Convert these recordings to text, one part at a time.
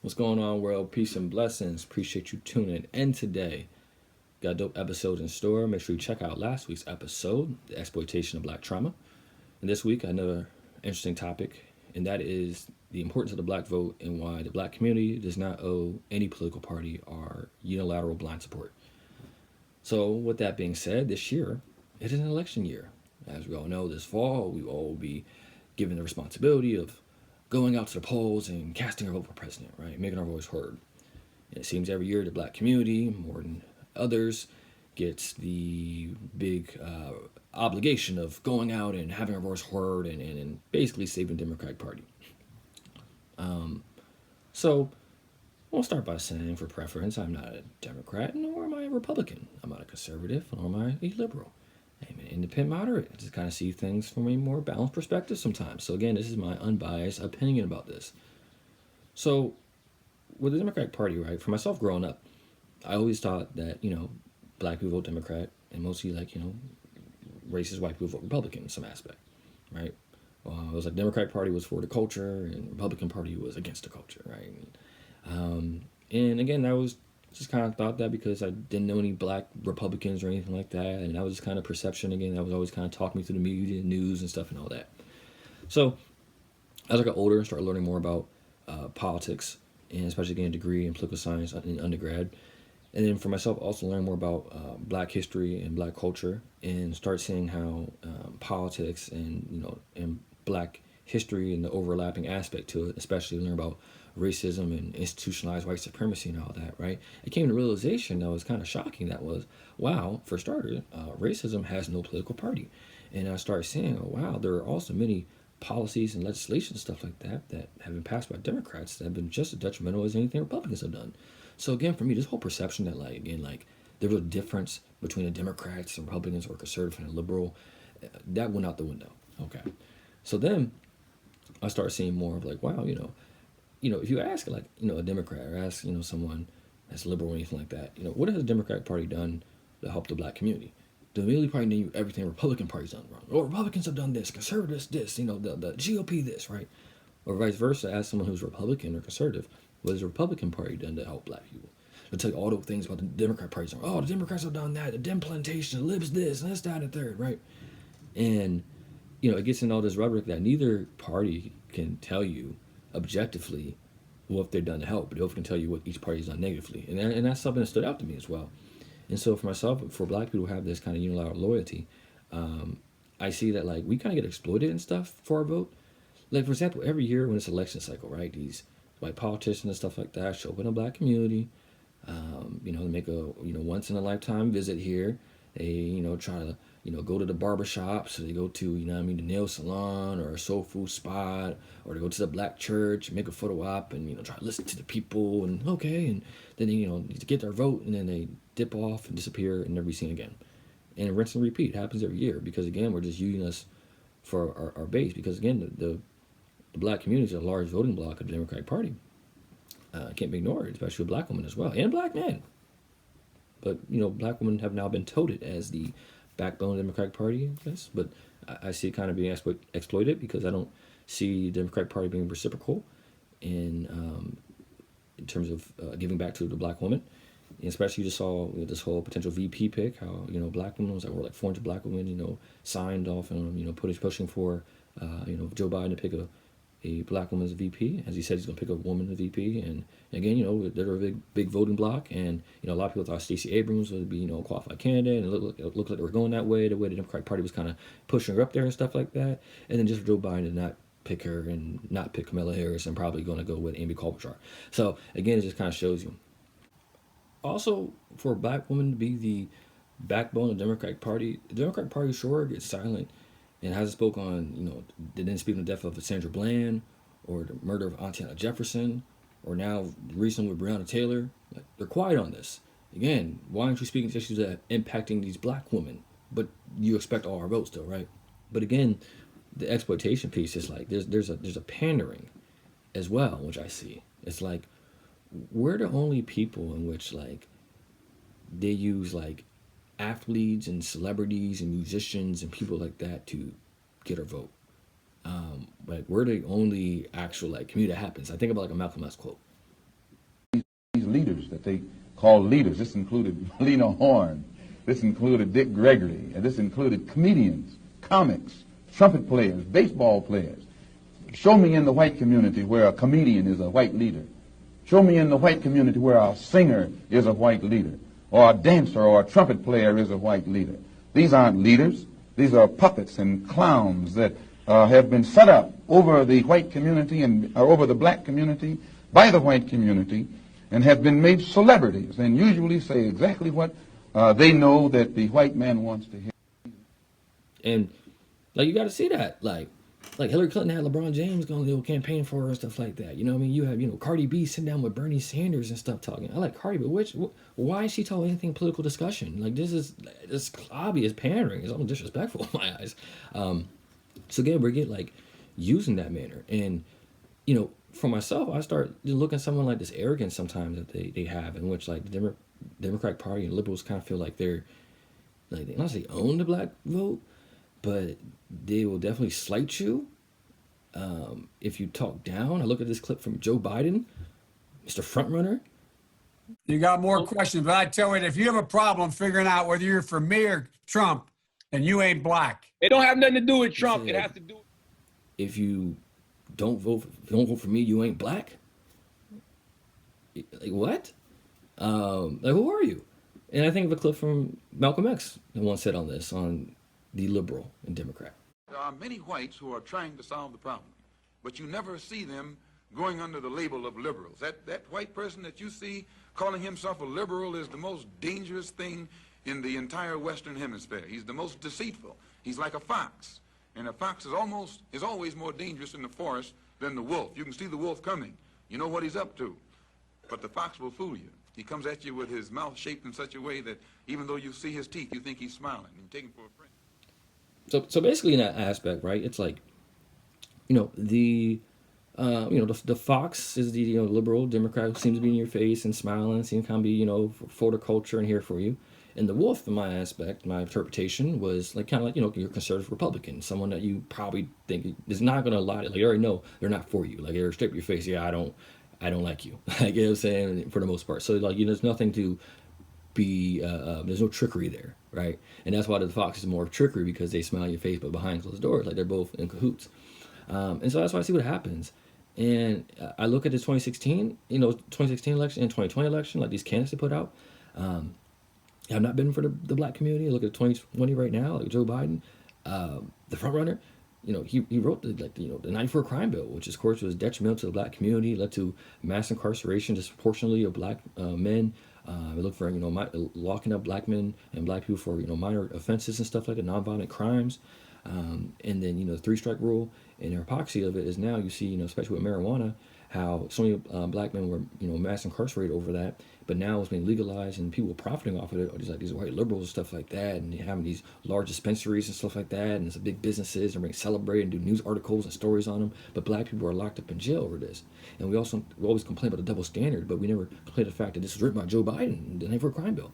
What's going on, world? Peace and blessings. Appreciate you tuning in today. Got a dope episode in store. Make sure you check out last week's episode, the exploitation of black trauma. And this week, another interesting topic, and that is the importance of the black vote and why the black community does not owe any political party our unilateral blind support. So, with that being said, this year, it is an election year. As we all know, this fall, we will all be given the responsibility of going out to the polls and casting our vote for president, right? Making our voice heard. And it seems every year the black community, more than others, gets the big obligation of going out and having our voice heard and basically saving the Democratic Party. So I'll start by saying, for preference, I'm not a Democrat, nor am I a Republican. I'm not a conservative, nor am I a liberal. I'm an independent moderate. I just kind of see things from a more balanced perspective sometimes. So again, this is my unbiased opinion about this. So with the Democratic Party, right, for myself growing up, I always thought that, black people vote Democrat and mostly racist white people vote Republican in some aspect, right? It was like Democratic Party was for the culture and Republican Party was against the culture, right? And again, I was just kind of thought that because I didn't know any black Republicans or anything like that, and that was just kind of perception again. That was always kind of talking me through the media, news, and stuff and all that. So as I got older and started learning more about politics, and especially getting a degree in political science in undergrad, and then for myself also learn more about black history and black culture, and start seeing how politics and black history and the overlapping aspect to it, especially learn about racism and institutionalized white supremacy and all that, right? It came to realization that was kind of shocking. That was, wow, for starters, racism has no political party. And I started saying, oh, wow, there are also many policies and legislation and stuff like that that have been passed by Democrats that have been just as detrimental as anything Republicans have done. So again, for me, this whole perception that there was a difference between the Democrats and Republicans or conservative and liberal, that went out the window. Okay. So then I started seeing more of wow, if you ask a Democrat or ask someone that's liberal or anything like that, what has the Democratic Party done to help the black community? They'll immediately probably name you everything Republican Party's done wrong. Or Republicans have done this, conservatives this, the GOP this, right? Or vice versa, ask someone who's Republican or conservative, what has the Republican Party done to help black people? They'll tell you all the things about the Democrat Party. Oh, the Democrats have done that, the Dem plantation, the libs this, and this, that, and third, right? And, it gets in all this rhetoric that neither party can tell you objectively what they've done to help, but they often can tell you what each party's done negatively. And that's something that stood out to me as well. And so for myself, for black people who have this kind of unilateral loyalty, I see that we kind of get exploited and stuff for our vote. Like, for example, every year when it's election cycle, right, these white politicians and stuff like that show up in the black community, they make a once in a lifetime visit here. They try to go to the barber shop, so they go to the nail salon or a soul food spot, or they go to the black church, make a photo op, and try to listen to the people, and then they get their vote, and then they dip off and disappear and never be seen again. And rinse and repeat happens every year because again we're just using us for our base, because again the black community is a large voting bloc of the Democratic Party. Can't be ignored, especially with black women as well, and black men. But black women have now been touted as the backbone of the Democratic Party, I guess. But I see it kind of being exploited because I don't see the Democratic Party being reciprocal in terms of giving back to the black woman. And especially you just saw this whole potential VP pick, how black women was like 400 black women signed off and pushing for Joe Biden to pick a black woman as a VP. As he said, he's going to pick a woman as a VP. And again, they're a big voting bloc. And, a lot of people thought Stacey Abrams would be, a qualified candidate. And it looked like they were going that way, the way the Democratic Party was kind of pushing her up there and stuff like that. And then just for Joe Biden to not pick her and not pick Kamala Harris and probably going to go with Amy Klobuchar. So, again, it just kind of shows you. Also, for a black woman to be the backbone of the Democratic Party sure gets silent and hasn't spoke on, they didn't speak on the death of Sandra Bland or the murder of Auntie Jefferson, or now recently with Breonna Taylor. They're quiet on this. Again, why aren't you speaking to issues that are impacting these black women? But you expect all our votes still, right? But again, the exploitation piece is there's a pandering as well, which I see. It's we're the only people in which they use athletes and celebrities and musicians and people like that to get our vote. We're the only actual community that happens. I think about a Malcolm X quote. these leaders that they call leaders. This included Lena Horne. This included Dick Gregory. And this included comedians, comics, trumpet players, baseball players. Show me in the white community where a comedian is a white leader. Show me in the white community where a singer is a white leader, or a dancer or a trumpet player is a white leader. These aren't leaders. These are puppets and clowns that have been set up over the white community and over the black community by the white community and have been made celebrities and usually say exactly what they know that the white man wants to hear. And like you got to see that, like Hillary Clinton had LeBron James going to campaign for her and stuff like that. You know what I mean? You have Cardi B sitting down with Bernie Sanders and stuff talking. I like Cardi, but why is she talking anything political discussion? Like this obvious pandering. It's almost disrespectful in my eyes. So again, we're like using that manner, and for myself, I start looking at someone like this arrogance sometimes that they have, in which like the Democratic Party and liberals kind of feel like they not say own the black vote, but they will definitely slight you if you talk down. I look at this clip from Joe Biden, Mr. Frontrunner. You got more questions, but I tell you, if you have a problem figuring out whether you're for me or Trump, then you ain't black. It don't have nothing to do with Trump. It has to do. If you don't vote for me, you ain't black. Like what? Like who are you? And I think of a clip from Malcolm X that once said on this, on the liberal and Democrat. There are many whites who are trying to solve the problem, but you never see them going under the label of liberals. That white person that you see calling himself a liberal is the most dangerous thing in the entire Western Hemisphere. He's the most deceitful. He's like a fox, and a fox is always more dangerous in the forest than the wolf. You can see the wolf coming. You know what he's up to, but the fox will fool you. He comes at you with his mouth shaped in such a way that even though you see his teeth, you think he's smiling. You take him for a friend. So basically in that aspect, right, it's like, the fox is the liberal Democrat who seems to be in your face and smiling, seems to kind of be for the culture and here for you. And the wolf, in my aspect, my interpretation was like kind of like your conservative Republican, someone that you probably think is not going to lie. Like you already know they're not for you. Like they're straight in your face. Yeah, I don't like you. Like you know what I'm saying, for the most part. So like there's nothing to be there's no trickery there, right? And that's why the fox is more trickery, because they smile in your face but behind closed doors, like they're both in cahoots. And so that's why I see what happens. And I look at the 2016 election and 2020 election, like these candidates they put out have not been for the black community. I look at 2020 right now, like Joe Biden, the front runner. He wrote the 94 crime bill, which of course was detrimental to the black community, led to mass incarceration disproportionately of black men. We look for locking up black men and black people for minor offenses and stuff like that, nonviolent crimes. And then the 3-strike rule, and the hypocrisy of it is now you see especially with marijuana, how so many black men were mass incarcerated over that, but now it's being legalized and people are profiting off of it. Or these white liberals and stuff like that, and they're having these large dispensaries and stuff like that, and it's big businesses and they celebrate and do news articles and stories on them. But black people are locked up in jail over this, and we always complain about the double standard, but we never complain the fact that this was written by Joe Biden, the 94 crime bill.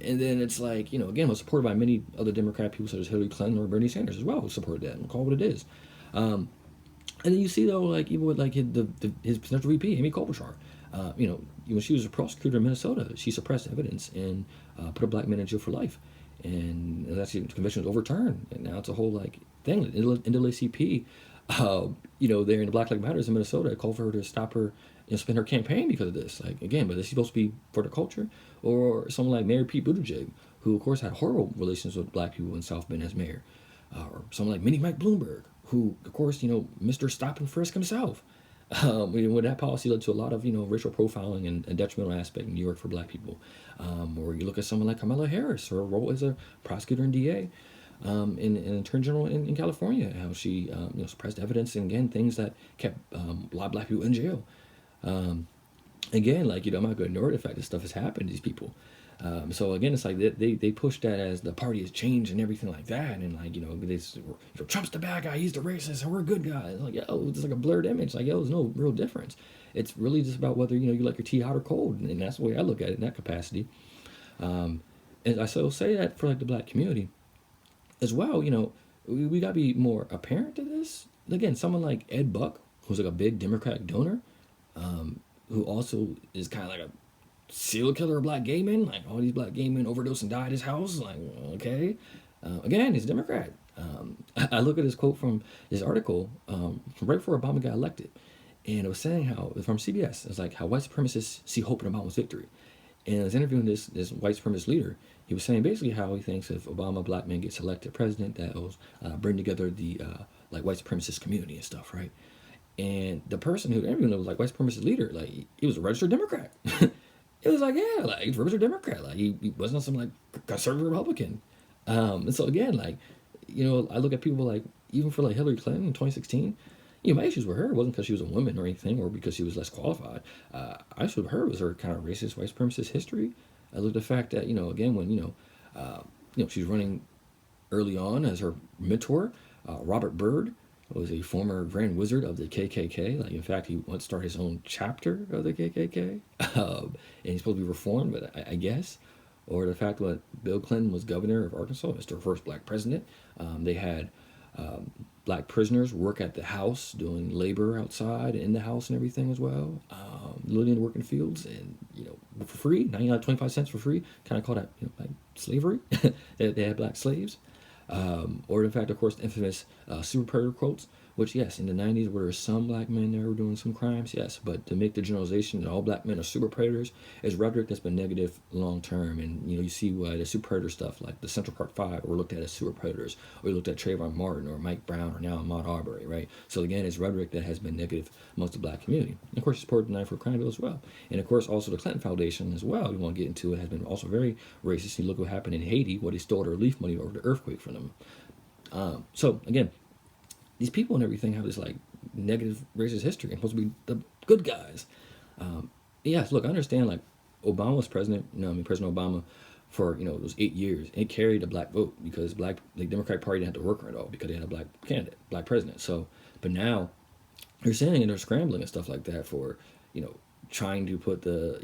And then it's like, again, it was supported by many other Democrat people such as Hillary Clinton or Bernie Sanders as well, who supported that and call it what it is. And then you see though, like even with like his potential VP, Amy Klobuchar, when she was a prosecutor in Minnesota, she suppressed evidence and put a black man in jail for life, and that's the conviction was overturned, and now it's a whole like thing. NAACP, there in the Black Lives Matters in Minnesota, called for her to stop her spend her campaign because of this. Like again, but is she supposed to be for the culture? Or someone like Mayor Pete Buttigieg, who of course had horrible relations with black people in South Bend as mayor, or someone like Minnie Mike Bloomberg, who of course Mr. Stop and Frisk himself. When that policy led to a lot of racial profiling and detrimental aspect in New York for black people. Or you look at someone like Kamala Harris, her role as a prosecutor and DA, and Attorney General in California, how she suppressed evidence and again things that kept a lot of black people in jail. Again, like I'm not going to ignore the fact that stuff has happened to these people. So again, it's like they push that as the party has changed and everything like that, and like Trump's the bad guy, he's the racist, and we're good guys. Like it's like a blurred image. Like there's no real difference. It's really just about whether you like your tea hot or cold, and that's the way I look at it in that capacity. And I still say that for like the black community as well. We got to be more apparent to this. Again, someone like Ed Buck, who's like a big Democratic donor. who also is kind of like a serial killer of black gay men. Like all these black gay men overdosed and died at his house. Like, okay, again, he's a Democrat. I look at this quote from this article from right before Obama got elected, and it was saying how from CBS. It's like how white supremacists see hope in Obama's victory. And I was interviewing this white supremacist leader. He was saying basically how he thinks if Obama, black man, gets elected president, that will bring together the like white supremacist community and stuff, right? And the person who interviewed was like white supremacist leader, like he was a registered Democrat. It was like, yeah, like he's a registered Democrat, like he wasn't some like conservative Republican. And so again, like, I look at people like even for like Hillary Clinton in 2016. My issues with her wasn't because she was a woman or anything, or because she was less qualified. I issue with her was her kind of racist, white supremacist history. I looked at the fact that again when she's running early on as her mentor, Robert Byrd was a former Grand Wizard of the KKK. Like in fact, he once started his own chapter of the KKK, and he's supposed to be reformed, but I guess. Or the fact that Bill Clinton was governor of Arkansas, Mr. First Black President. They had black prisoners work at the house, doing labor outside in the house and everything as well, living in the working fields and for free, 99 25 cents for free. Kind of call that like slavery. They had black slaves. Or in fact, of course, the infamous super predator quotes, which yes, in the 90s where there were some black men that were doing some crimes, yes, but to make the generalization that all black men are super predators is rhetoric that's been negative long term. And you see why the super predator stuff like the Central Park Five were looked at as super predators, or you looked at Trayvon Martin or Mike Brown or now Ahmaud Arbery, right? So again, it's rhetoric that has been negative amongst the black community. And of course, supported the 9/4 crime bill as well. And of course, also the Clinton Foundation as well, we want to get into it, has been also very racist. You look what happened in Haiti, where they stole their relief money over the earthquake from them. So again, these people and everything have this like negative racist history and supposed to be the good guys. Yes, look, I understand like Obama was president, President Obama for those 8 years. It carried the black vote because the Democratic Party didn't have to work on it all because they had a black candidate, black president. So, but now they're saying and they're scrambling and stuff like that for trying to put the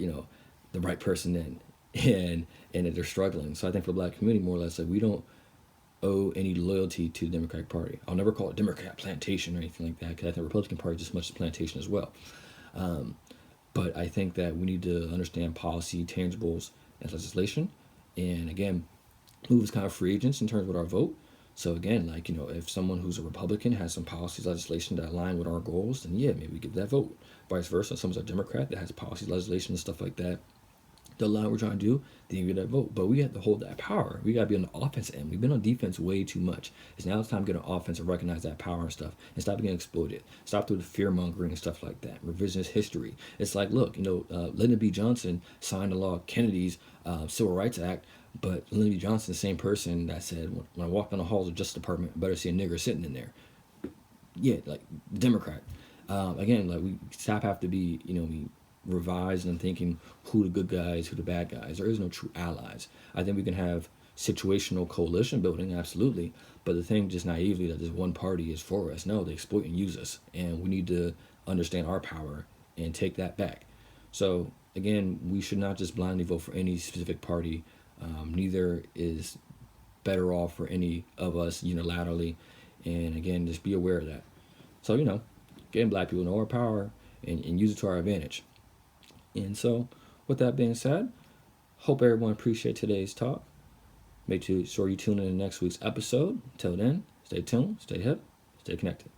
right person in, and that they're struggling. So I think for the black community, more or less, like we don't owe any loyalty to the Democratic Party. I'll never call it Democrat plantation or anything like that because I think the Republican Party is just as much as plantation as well. But I think that we need to understand policy, tangibles, and legislation. And again, move as kind of free agents in terms of our vote. So again, like, if someone who's a Republican has some policies, legislation that align with our goals, then yeah, maybe we give that vote. Vice versa, someone's a Democrat that has policies, legislation, and stuff like that, the line we're trying to do, then you get that vote. But we have to hold that power. We got to be on the offense end. We've been on defense way too much. It's now it's time to get on offense and recognize that power and stuff and stop getting exploited. Stop doing the fear mongering and stuff like that. Revisionist history. It's like, look, Lyndon B. Johnson signed the law of Kennedy's Civil Rights Act, but Lyndon B. Johnson, the same person that said, when I walk down the halls of the Justice Department, I better see a nigger sitting in there. Yeah, like Democrat. Again, like we stop have to be, revised and thinking who the good guys, who the bad guys. There is no true allies. I think we can have situational coalition building, absolutely, but the thing just naively that this one party is for us. No, they exploit and use us, and we need to understand our power and take that back. So again, we should not just blindly vote for any specific party. Neither is better off for any of us unilaterally, and again, just be aware of that. So getting black people know our power and use it to our advantage. And so, with that being said, hope everyone appreciate today's talk. Make sure you tune in to next week's episode. Till then, stay tuned, stay hip, stay connected.